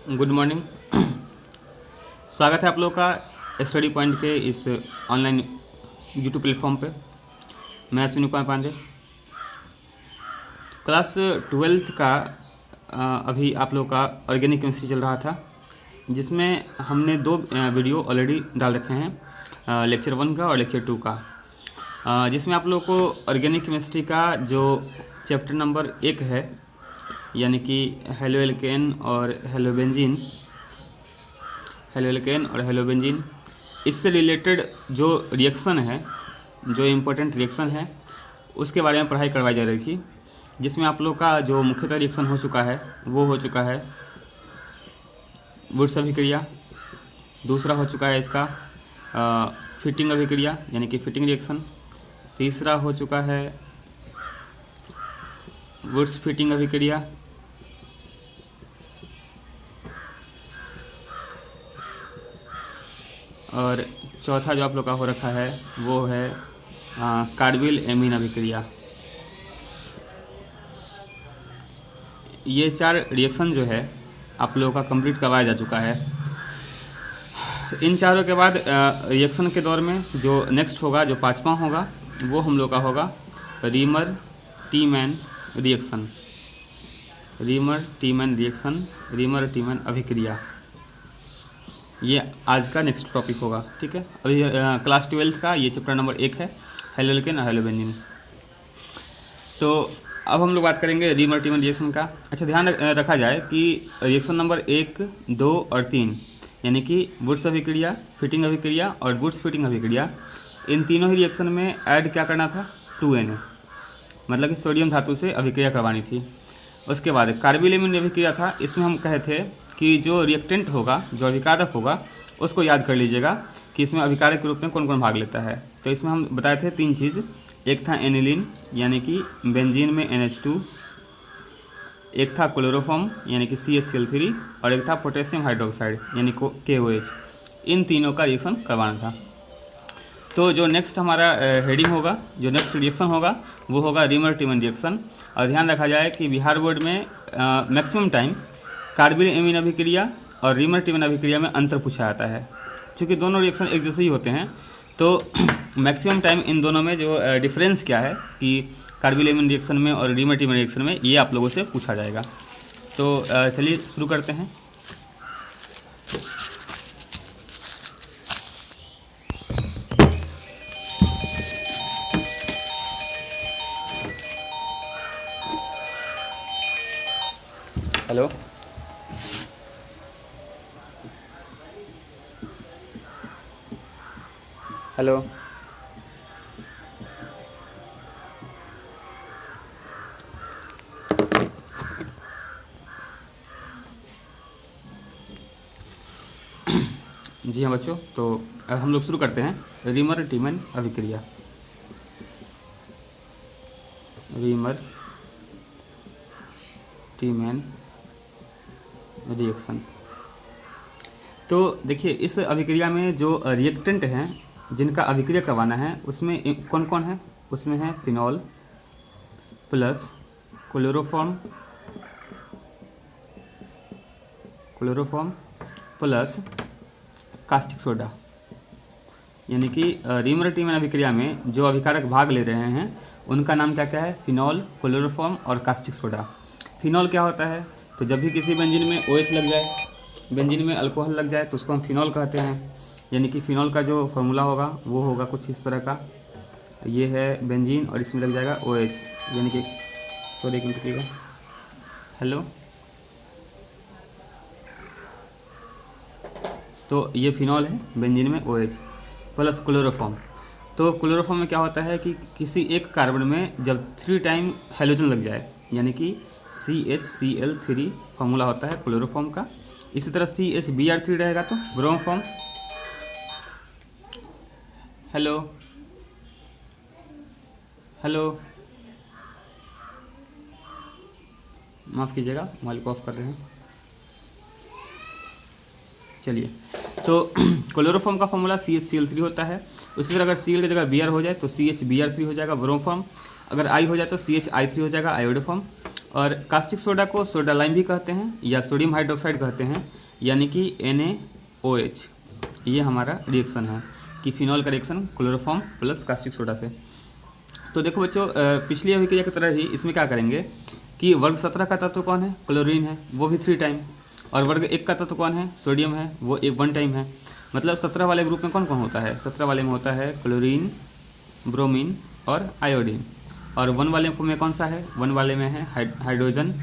Good morning. स्वागत है आप लोगों का स्टडी पॉइंट के इस ऑनलाइन यूट्यूब प्लेटफॉर्म पे। मैं अश्विनी कुमार पांडे। क्लास ट्वेल्थ का अभी आप लोगों का ऑर्गेनिक केमिस्ट्री चल रहा था, जिसमें हमने दो वीडियो ऑलरेडी डाल रखे हैं, लेक्चर 1 का और लेक्चर 2 का, जिसमें आप लोगों को ऑर्गेनिक केमिस्ट्री का जो चैप्टर नंबर 1 है, यानी कि हेलो एल्केन और हेलोबेंजीन, इससे रिलेटेड जो रिएक्शन है, जो इम्पोर्टेंट रिएक्शन है, उसके बारे में पढ़ाई करवाई जा रही थी। जिसमें आप लोग का जो मुख्यतः रिएक्शन हो चुका है वो हो चुका है वुड्स अभिक्रिया। दूसरा हो चुका है इसका फिटिंग अभिक्रिया, यानी कि फिटिंग रिएक्शन। तीसरा हो चुका है वुड्स फिटिंग अभिक्रिया। और चौथा जो आप लोग का हो रखा है वो है कार्बिल एमीन अभिक्रिया। ये 4 रिएक्शन जो है आप लोगों का कंप्लीट करवाया जा चुका है। इन चारों के बाद रिएक्शन के दौर में जो नेक्स्ट होगा, जो 5वां होगा, वो हम लोग का होगा reamer Tiemann reaction. Reamer Tiemann अभिक्रिया, ये आज का नेक्स्ट टॉपिक होगा। ठीक है, अभी क्लास 12 का ये चैप्टर नंबर 1 है, हेलो एल्केन और हेलोबेंजीन। तो अब हम लोग बात करेंगे रीमर टीमैन रिएक्शन का। अच्छा, ध्यान रखा जाए कि रिएक्शन नंबर 1, 2 और 3, यानी कि वुड्स अभिक्रिया, फिटिंग अभिक्रिया और वुड्स फिटिंग अभिक्रिया, इन तीनों ही रिएक्शन में ऐड क्या करना था? 2Na, मतलब कि सोडियम धातु से अभिक्रिया करवानी थी। उसके बाद कार्बिल एमीन अभिक्रिया था। इसमें हम कहे थे कि जो रिएक्टेंट होगा, जो अभिकारक होगा, उसको याद कर लीजिएगा कि इसमें अभिकारक के रूप में कौन कौन भाग लेता है। तो इसमें हम बताए थे 3 चीज़। एक था एनिलीन, यानी कि बेंजीन में NH2, एक था क्लोरोफॉर्म यानी कि CH3, और एक था पोटेशियम हाइड्रोक्साइड यानी KOH। इन तीनों का रिएक्शन करवाना था। तो जो नेक्स्ट हमारा हेडिंग होगा, जो नेक्स्ट रिएक्शन होगा, वो होगा रीमर टीमैन रिएक्शन। और ध्यान रखा जाए कि बिहार बोर्ड में मैक्सिमम टाइम कार्बिल एमीन अभिक्रिया और रीमर टीमैन अभिक्रिया में अंतर पूछा जाता है। क्योंकि दोनों रिएक्शन एक जैसे ही होते हैं, तो मैक्सिमम टाइम इन दोनों में जो डिफरेंस क्या है कि कार्बिल एमीन रिएक्शन में और रीमर टीमैन रिएक्शन में, ये आप लोगों से पूछा जाएगा। तो चलिए शुरू करते हैं। हेलो, हेलो, जी हाँ बच्चों, तो हम लोग शुरू करते हैं रीमर टीमैन अभिक्रिया। Reimer Tiemann reaction. तो देखिए, इस अभिक्रिया में जो रिएक्टेंट हैं जिनका अभिक्रिया करवाना है, उसमें कौन कौन है? उसमें है phenol plus chloroform plus caustic soda. यानी कि रीमर टीमैन अभिक्रिया में जो अभिकारक भाग ले रहे हैं उनका नाम क्या क्या है? फिनॉल, क्लोरोफॉर्म और कास्टिक सोडा। फिनॉल क्या होता है? तो जब भी किसी बेंजीन में OH लग जाए, बेंजीन में अल्कोहल लग जाए, तो उसको हम फिनॉल कहते हैं। यानी कि फिनॉल का जो फॉर्मूला होगा वो होगा कुछ इस तरह का। ये है बेंजीन और इसमें लग जाएगा OH, यानी कि सॉरी एक मिनट, हेलो, तो ये फिनॉल है, बेंजीन में OH प्लस क्लोरोफॉर्म। तो क्लोरोफॉर्म में क्या होता है कि किसी एक कार्बन में जब 3 टाइम हेलोजन लग जाए, यानी कि CHCl3 फार्मूला होता है क्लोरोफॉर्म का। इसी तरह CHBr3 रहेगा तो ब्रोमोफॉर्म। हेलो, हेलो, माफ़ कीजिएगा, मोबाइल को ऑफ कर रहे हैं। चलिए, तो क्लोरोफॉर्म का फॉर्मूला CHCl3 होता है। उसी तरह अगर Cl की जगह Br हो जाए तो CHBr3 हो जाएगा ब्रोमोफॉर्म। अगर आई हो जाए तो CH3 हो जाएगा आयोडोफॉर्म। और कास्टिक सोडा को सोडा लाइम भी कहते हैं या सोडियम हाइड्रोक्साइड कहते हैं, यानी कि NaOH। ये हमारा रिएक्शन है कि फिनॉल का reaction chloroform plus caustic soda से। तो देखो बच्चों, पिछली अभिक्रिया की तरह ही इसमें क्या करेंगे कि वर्ग 17 का तत्व कौन है, क्लोरीन है, वो भी 3 टाइम। और वर्ग 1 का तत्व कौन है, सोडियम है, वो 1 टाइम है। मतलब 17 वाले ग्रुप में कौन कौन होता है, 17 वाले में होता है क्लोरीन, ब्रोमीन और आयोडीन। और 1 वाले में कौन सा है, 1 वाले में है हाइड्रोजन,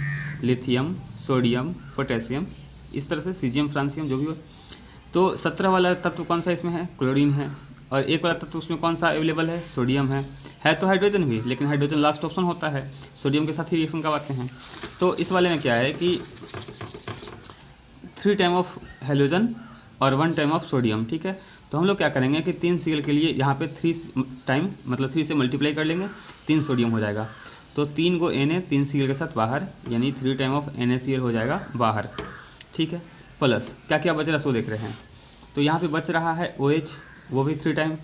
लिथियम, सोडियम, पोटेशियम, इस तरह से सीजियम, फ्रांसियम, जो भी हो। तो 17 वाला तत्व कौन सा इसमें है, क्लोरीन है। और 1 वाला तत्व उसमें कौन सा अवेलेबल है, सोडियम है तो हाइड्रोजन भी, लेकिन हाइड्रोजन लास्ट ऑप्शन होता है, सोडियम के साथ ही रिएक्शन करवाते हैं। तो इस वाले में क्या है कि 3 टाइम ऑफ हेलोजन और 1 टाइम ऑफ सोडियम, ठीक है। तो हम लोग क्या करेंगे कि 3 Cl के लिए यहाँ पे 3 टाइम, मतलब 3 से मल्टीप्लाई कर लेंगे, 3 सोडियम हो जाएगा। तो 3 को Na 3 Cl के साथ बाहर, यानी 3 टाइम ऑफ NaCl हो जाएगा बाहर, ठीक है। प्लस क्या क्या बच रहा है सो देख रहे हैं। तो यहाँ पे बच रहा है OH, वो भी 3 टाइम,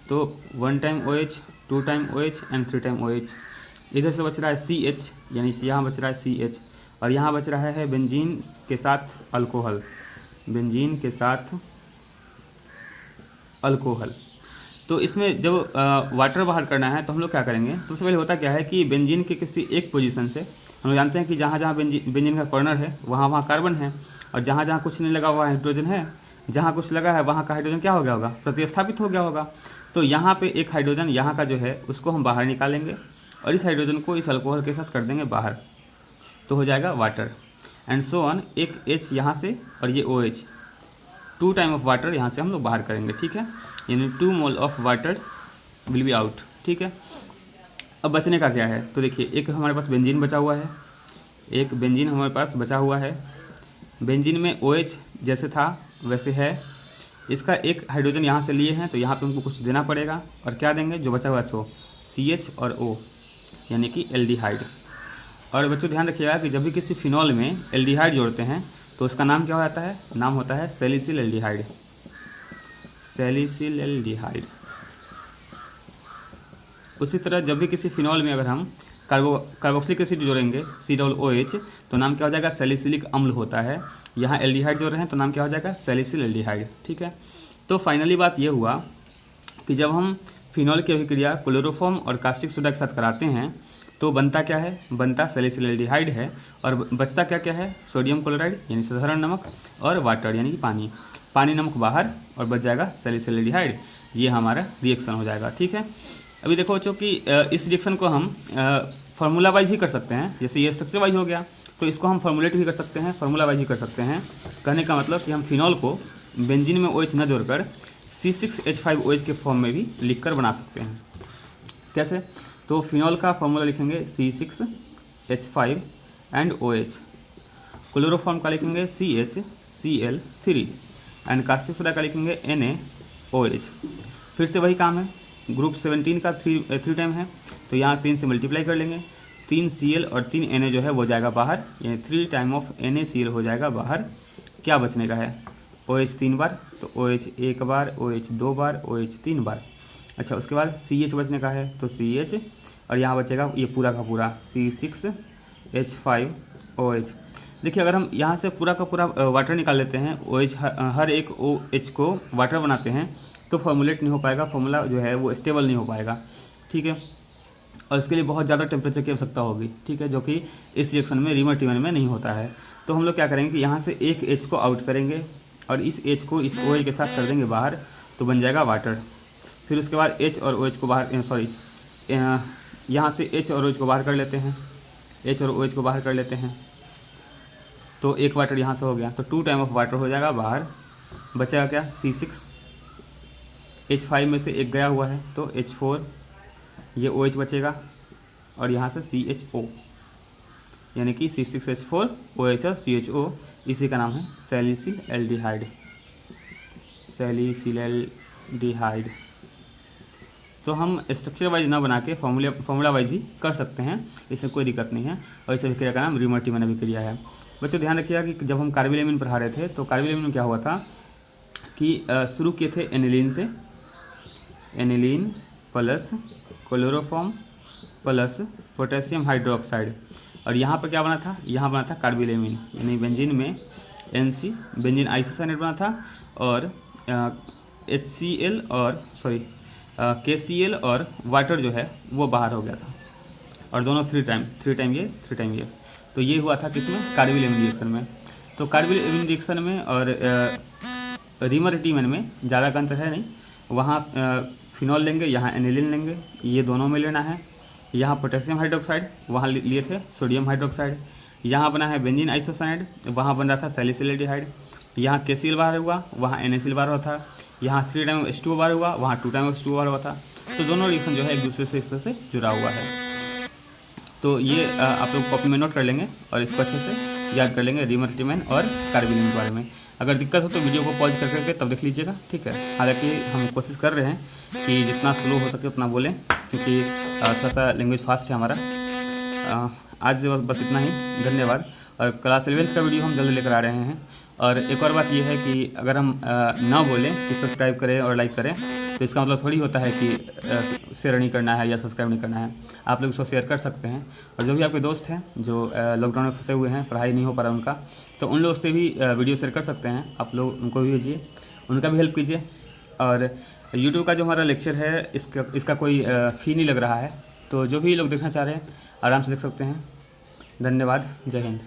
तो 1 time OH, 2 time OH and 3 time OH। इधर से बच रहा है CH, यानी यहाँ बच रहा है CH, और यहाँ बच रहा है बेंजीन के साथ अल्कोहल, बेंजीन के साथ अल्कोहल। तो इसमें जब वाटर बाहर करना है तो हम लोग क्या करेंगे, सबसे पहले होता क्या है कि बेंजीन के किसी एक पोजीशन से, हम लोग जानते हैं कि जहाँ जहाँ बेंजीन का कॉर्नर है वहाँ वहाँ कार्बन है, और जहाँ जहाँ कुछ नहीं लगा हुआ हाइड्रोजन है, जहाँ कुछ लगा है वहाँ का हाइड्रोजन क्या हो गया होगा, प्रतिस्थापित हो गया होगा। तो यहाँ पे एक हाइड्रोजन यहाँ का जो है उसको हम बाहर निकालेंगे, और इस हाइड्रोजन को इस अल्कोहल के साथ कर देंगे बाहर, तो हो जाएगा वाटर एंड सो ऑन। एक H यहाँ से और ये OH, 2 टाइम ऑफ वाटर यहाँ से हम लोग बाहर करेंगे, ठीक है। यानी 2 mole of water will be out, ठीक है। अब बचने का क्या है, तो देखिए एक हमारे पास बेंजीन बचा हुआ है, एक बेंजीन हमारे पास बचा हुआ है। बेंजीन में OH जैसे था वैसे है, इसका एक हाइड्रोजन यहाँ से लिए हैं तो यहाँ पे हमको कुछ देना पड़ेगा, और क्या देंगे, जो बचा हुआ है सो CH और O, यानी कि एल्डिहाइड। और बच्चों ध्यान रखिएगा कि जब भी किसी फिनॉल में एल्डिहाइड जोड़ते हैं तो उसका नाम क्या हो जाता है, नाम होता है सैलिसिल एल्डिहाइड, सैलिसिल एल्डिहाइड। उसी तरह जब भी किसी फिनॉल में अगर हम कार्बोक्सिलिक एसिड जोड़ेंगे COOH, तो नाम क्या हो जाएगा, सैलिसिलिक अम्ल होता है। यहाँ एल्डिहाइड जोड़ रहे हैं तो नाम क्या हो जाएगा, सैलिसिल एल्डिहाइड, ठीक है। तो फाइनली बात ये हुआ कि जब हम फिनॉल की अभिक्रिया क्लोरोफॉर्म और कास्टिक सोडा के साथ कराते हैं तो बनता क्या है, बनता सैलिसिल एल्डिहाइड है, और बचता क्या क्या है, सोडियम क्लोराइड यानी साधारण नमक, और वाटर यानी कि पानी, पानी नमक बाहर, और बच जाएगा सैलिसिल एल्डिहाइड। ये हमारा रिएक्शन हो जाएगा, ठीक है। अभी देखो बच्चों कि इस रिएक्शन को हम फार्मूला वाइज ही कर सकते हैं, जैसे ये स्ट्रक्चर वाइज हो गया तो इसको हम फार्मूलेट भी कर सकते हैं, फार्मूला वाइज ही कर सकते हैं। कहने का मतलब कि हम फिनॉल को बेंजीन में OH न जोड़कर C6H5OH के फॉर्म में भी लिखकर बना सकते हैं। कैसे, तो फिनॉल का फार्मूला लिखेंगे C6H5 एंड OH, क्लोरोफॉर्म का लिखेंगे CHCl3 एंड कास्टिक सोडा का लिखेंगे NaOH। फिर से वही काम है, ग्रुप 17 का 3 टाइम है तो यहाँ 3 से मल्टीप्लाई कर लेंगे, 3 Cl और 3 Na जो है वो जाएगा बाहर, यानी 3 टाइम ऑफ NaCl हो जाएगा बाहर। क्या बचने का है, OH 3 बार, तो OH 1 बार, OH 2 बार, OH 3 बार। अच्छा, उसके बाद CH बचने का है तो CH, और यहाँ बचेगा ये पूरा का पूरा C6H5OH। देखिए अगर हम यहाँ से पूरा का पूरा वाटर निकाल लेते हैं, OH हर एक OH को वाटर बनाते हैं तो फॉर्मुलेट नहीं हो पाएगा, फॉर्मूला जो है वो स्टेबल नहीं हो पाएगा, ठीक है। और इसके लिए बहुत ज़्यादा टेम्परेचर की आवश्यकता होगी, ठीक है, जो कि इस रिएक्शन में रीमर में नहीं होता है। तो हम लोग क्या करेंगे कि यहाँ से एक H को आउट करेंगे और इस H को इस OH के साथ कर देंगे बाहर, तो बन जाएगा वाटर। फिर उसके बाद H और OH को बाहर, सॉरी यहाँ से H और OH को बाहर कर लेते हैं, H और OH को बाहर कर लेते हैं, तो एक वाटर यहाँ से हो गया, तो 2 टाइम ऑफ वाटर हो जाएगा बाहर। बचेगा क्या, C6H5 में से एक गया हुआ है तो H4, ये OH बचेगा, और यहाँ से CHO, यानी कि C6H4OH और CHO, इसी का नाम है सैलिसिल एल्डिहाइड, सैलिसिल एल्डिहाइड। तो हम स्ट्रक्चर वाइज ना बना के फॉर्मूला वाइज भी कर सकते हैं, इसमें कोई दिक्कत नहीं है, और इस अभिक्रिया का नाम रीमर अभिक्रिया है। बच्चों ध्यान रखिएगा कि जब हम कार्बिलेमिन पढ़ा रहे थे तो कार्बिलेमिन में क्या हुआ था कि शुरू किए थे एनिलीन से, aniline plus chloroform plus potassium hydroxide. और यहाँ पर क्या बना था, यहाँ बना था कार्बिलेमिन, यानी बेंजीन में NC बेंजीन आइसोसाइनेट बना था, और HCl और KCl और वाटर जो है वो बाहर हो गया था, और दोनों थ्री टाइम ये। तो ये हुआ था किसमें, कार्बिलेमिन रिएक्शन में। तो कार्बिलेमिन रिएक्शन में और रीमर-रीटिमन में ज़्यादा का अंतर है नहीं। वहाँ फिनॉल लेंगे, यहाँ एनिलीन लेंगे, ये दोनों में लेना है। यहाँ पोटेशियम हाइड्रोक्साइड, वहाँ लिए थे सोडियम हाइड्रोक्साइड। यहाँ बना है बेंजीन आइसोसाइनेट, वहाँ बन रहा था सैलिसिलिडिहाइड। यहाँ KCl बाहर हुआ, वहाँ NaCl बाहर हुआ था। यहाँ 3 टाइम H2O बाहर हुआ, वहाँ 2 टाइम H2O बाहर हुआ था। तो दोनों रिएक्शन जो है एक दूसरे से इस तरह से जुड़ा हुआ है। तो ये आप लोग कॉपी में नोट कर लेंगे और इसको अच्छे से याद कर लेंगे रीमर-रीटिमन और कार्बिलेमिन के बारे में। अगर दिक्कत हो तो वीडियो को पॉज करके तब देख लीजिएगा, ठीक है। हालांकि हम कोशिश कर रहे हैं कि जितना स्लो हो सके उतना बोलें, क्योंकि थोड़ा सा लैंग्वेज फास्ट है हमारा। आज बस इतना ही, धन्यवाद। और क्लास 11th का वीडियो हम जल्द लेकर आ रहे हैं। और एक और बात यह है कि अगर हम ना बोलें कि सब्सक्राइब करें और लाइक करें, तो इसका मतलब थोड़ी होता है कि शेयर नहीं करना है या सब्सक्राइब नहीं करना है। आप लोग इसको शेयर कर सकते हैं। और जो भी आपके दोस्त हैं जो लॉकडाउन में फंसे हुए हैं, पढ़ाई नहीं हो पा रहा उनका, तो उन लोगों से भी वीडियो शेयर कर सकते हैं। आप लोग उनको भी भेजिए, उनका भी हेल्प कीजिए। और यूट्यूब का जो हमारा लेक्चर है, इसका कोई फ़ी नहीं लग रहा है। तो जो भी लोग देखना चाह रहे हैं आराम से देख सकते हैं। धन्यवाद, जय हिंद।